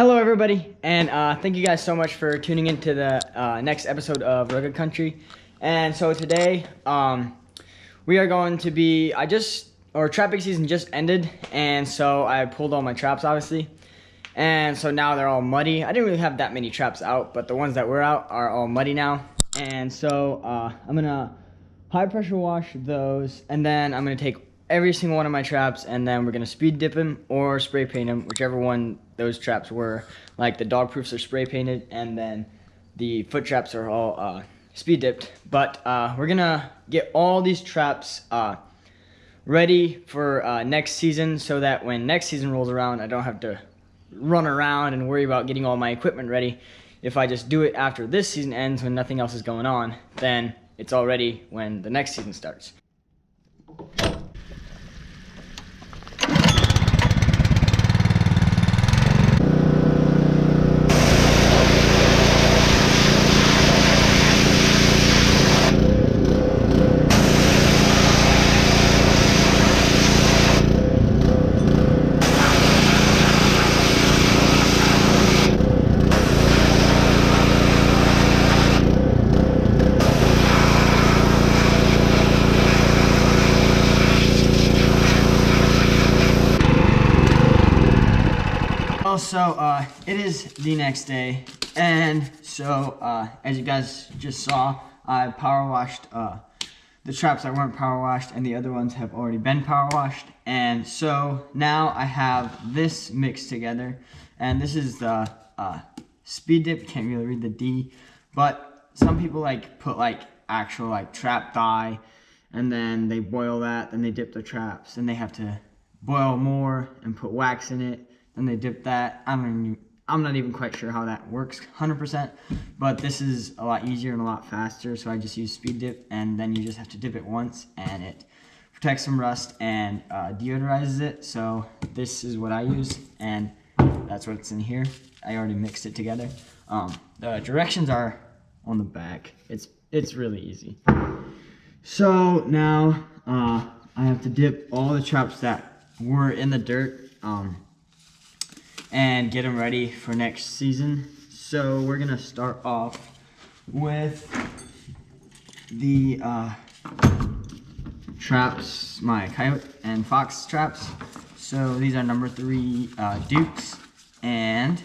Hello everybody, and thank you guys so much for tuning into the next episode of Rugged Country. And so today, we are going to be, our trapping season just ended, and so I pulled all my traps obviously. And so now they're all muddy. I didn't really have that many traps out, but the ones that were out are all muddy now. And so I'm gonna high pressure wash those, and then I'm gonna take every single one of my traps, and then we're gonna speed dip them or spray paint them, whichever one those traps were. Like the dog proofs are spray painted, and then the foot traps are all speed dipped. But we're gonna get all these traps ready for next season, so that when next season rolls around, I don't have to run around and worry about getting all my equipment ready. If I just do it after this season ends, when nothing else is going on, then it's all ready when the next season starts. So it is the next day, and so as you guys just saw, I power washed the traps that weren't power washed, and the other ones have already been power washed. And so now I have this mixed together, and this is the speed dip. Can't really read the D, but some people like put like actual like trap dye, and then they boil that, then they dip the traps, and they have to boil more and put wax in it. And they dip that. I'm not even quite sure how that works 100%, but this is a lot easier and a lot faster, so I just use speed dip, and then you just have to dip it once, and it protects from rust and deodorizes it. So this is what I use, and that's what's in here. I already mixed it together. The directions are on the back. It's really easy. So now I have to dip all the traps that were in the dirt, and get them ready for next season. So we're gonna start off with the traps, my coyote and fox traps. So these are number 3 dukes, and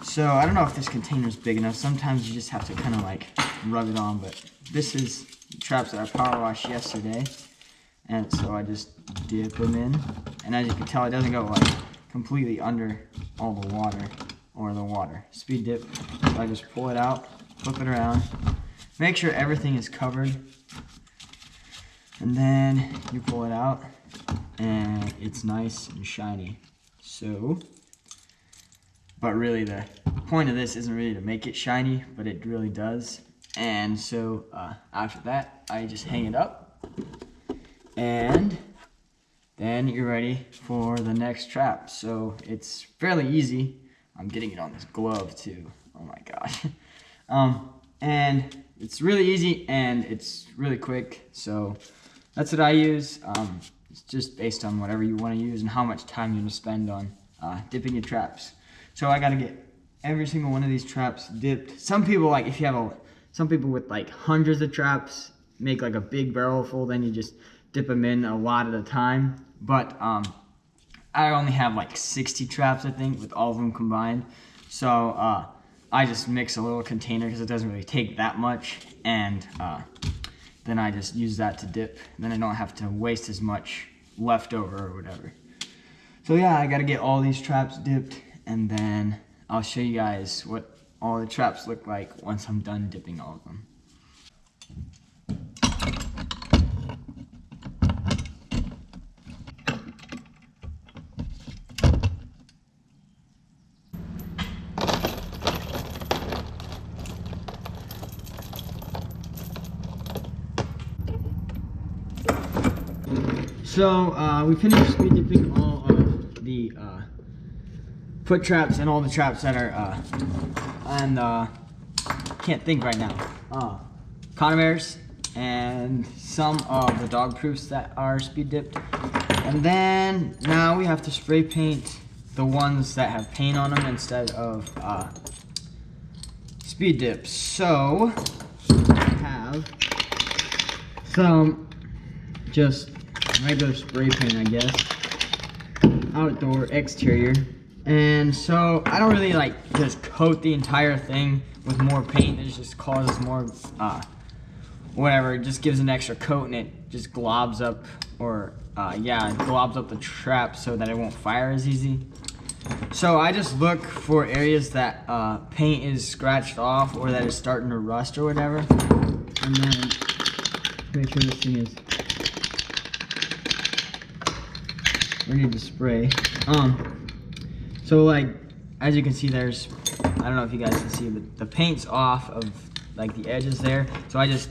so I don't know if this container is big enough. Sometimes you just have to kind of like rub it on, but this is traps that I power washed yesterday, and so I just dip them in, and as you can tell, it doesn't go like completely under all the water or the water. Speed dip. So I just pull it out, flip it around, make sure everything is covered, and then you pull it out and it's nice and shiny. So, but really the point of this isn't really to make it shiny, but it really does. And so after that, I just hang it up, and then you're ready for the next trap. So it's fairly easy. I'm getting it on this glove too. Oh my gosh. And it's really easy and it's really quick. So that's what I use. It's just based on whatever you want to use and how much time you're gonna spend on dipping your traps. So I gotta get every single one of these traps dipped. Some people, like if you have some people with like hundreds of traps, make like a big barrel full, then you just dip them in a lot at a time. But I only have like 60 traps, I think, with all of them combined. So I just mix a little container because it doesn't really take that much, and then I just use that to dip. Then I don't have to waste as much leftover or whatever. So yeah, I gotta get all these traps dipped, and then I'll show you guys what all the traps look like once I'm done dipping all of them. So we finished speed dipping all of the foot traps and all the traps that are can't think right now. Conamares and some of the dog proofs that are speed dipped. And then now we have to spray paint the ones that have paint on them instead of speed dips. So I have some just regular spray paint, I guess, outdoor exterior. And so I don't really like just coat the entire thing with more paint. It just causes more whatever. It just gives an extra coat and it just globs up, or yeah, it globs up the trap so that it won't fire as easy. So I just look for areas that paint is scratched off or that is starting to rust or whatever, and then make sure this thing is ready to spray. So like, as you can see, there's, I don't know if you guys can see, but the paint's off of like the edges there. So I just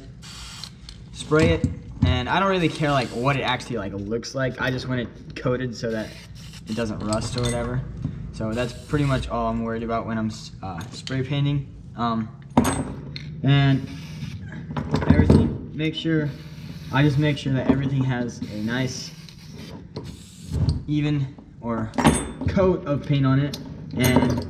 spray it, and I don't really care like what it actually like looks like. I just want it coated so that it doesn't rust or whatever. So that's pretty much all I'm worried about when I'm spray painting. And everything, I just make sure that everything has a nice even or coat of paint on it. And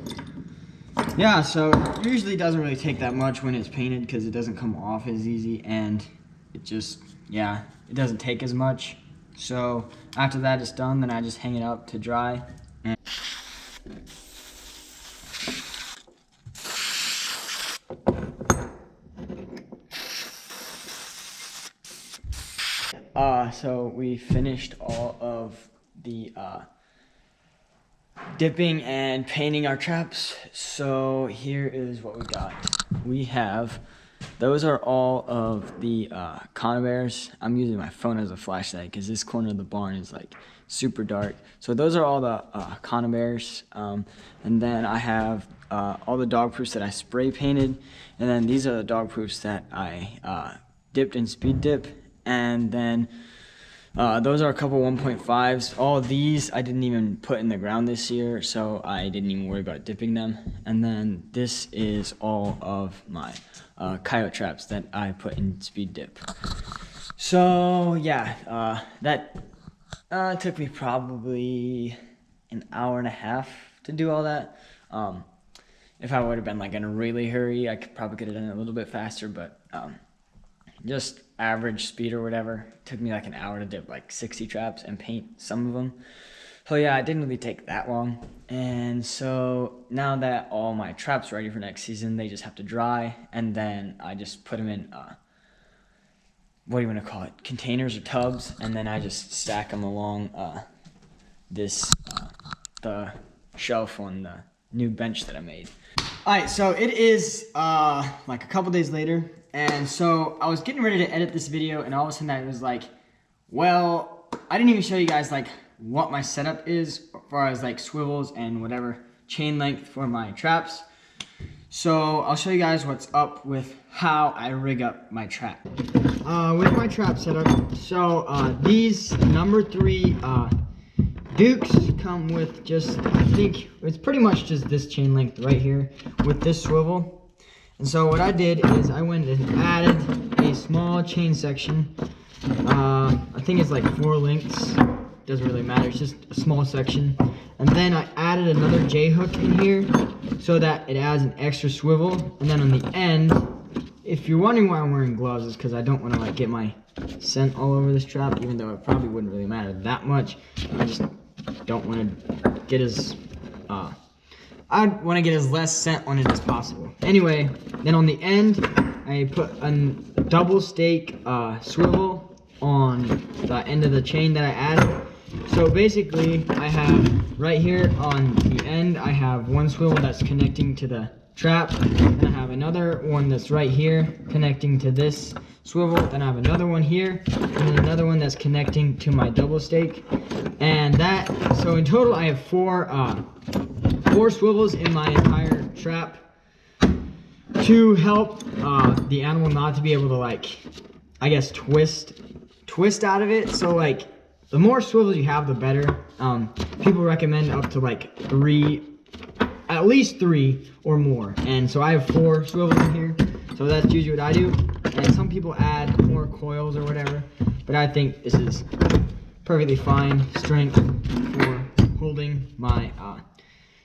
yeah, so it usually doesn't really take that much when it's painted because it doesn't come off as easy, and it just, yeah, it doesn't take as much. So after that is done, then I just hang it up to dry. And so we finished all of the dipping and painting our traps. So here is what we got. We have, those are all of the conibears. I'm using my phone as a flashlight because this corner of the barn is like super dark. So those are all the conibears. And then I have all the dog proofs that I spray painted. And then these are the dog proofs that I dipped in speed dip. And then those are a couple 1.5s. All of these I didn't even put in the ground this year, so I didn't even worry about dipping them. And then this is all of my coyote traps that I put in speed dip. So yeah, that took me probably an hour and a half to do all that. If I would have been like in a really hurry, I probably could have done it a little bit faster, but just average speed or whatever, took me like an hour to dip like 60 traps and paint some of them. So yeah, it didn't really take that long. And so now that all my traps are ready for next season, they just have to dry, and then I just put them in what do you want to call it, containers or tubs, and then I just stack them along the shelf on the new bench that I made. Alright, so it is like a couple days later, and so I was getting ready to edit this video, and all of a sudden I was like, well, I didn't even show you guys like what my setup is as far as like swivels and whatever chain length for my traps. So I'll show you guys what's up with how I rig up my trap. With my trap setup, so these number 3 Dukes come with just, I think it's pretty much just this chain length right here with this swivel. And so what I did is I went and added a small chain section. I think it's like 4 links. Doesn't really matter, it's just a small section. And then I added another J-hook in here so that it adds an extra swivel. And then on the end, if you're wondering why I'm wearing gloves, it's because I don't want to like get my scent all over this trap, even though it probably wouldn't really matter that much. I just don't want to get as I want to get as less scent on it as possible. Anyway, then on the end, I put a double stake swivel on the end of the chain that I added. So basically, I have right here on the end, I have one swivel that's connecting to the trap, and I have another one that's right here connecting to this swivel, then I have another one here, and then another one that's connecting to my double stake. And that, so in total I have four swivels in my entire trap to help the animal not to be able to, like, I guess twist out of it. So like the more swivels you have, the better. People recommend up to like 3, at least 3 or more. And so I have 4 swivels in here, so that's usually what I do. And some people add more coils or whatever, but I think this is perfectly fine strength for holding holding my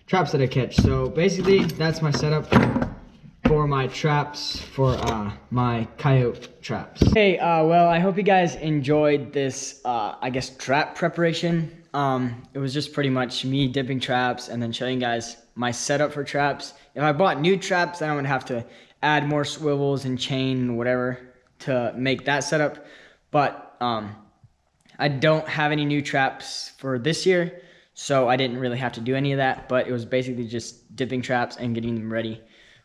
traps that I catch. So basically, that's my setup for my traps, for my coyote traps. Hey, well, I hope you guys enjoyed this, I guess, trap preparation. It was just pretty much me dipping traps and then showing you guys my setup for traps. If I bought new traps, then I would have to add more swivels and chain and whatever to make that setup. But I don't have any new traps for this year, so I didn't really have to do any of that. But it was basically just dipping traps and getting them ready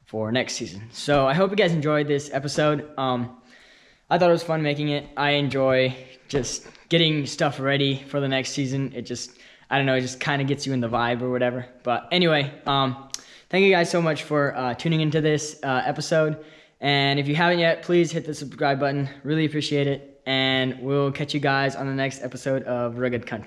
for next season. So I hope you guys enjoyed this episode. I thought it was fun making it. I enjoy just getting stuff ready for the next season. It just, I don't know, it just kind of gets you in the vibe or whatever. But anyway, thank you guys so much for tuning into this episode. And if you haven't yet, please hit the subscribe button. Really appreciate it. And we'll catch you guys on the next episode of Rugged Country.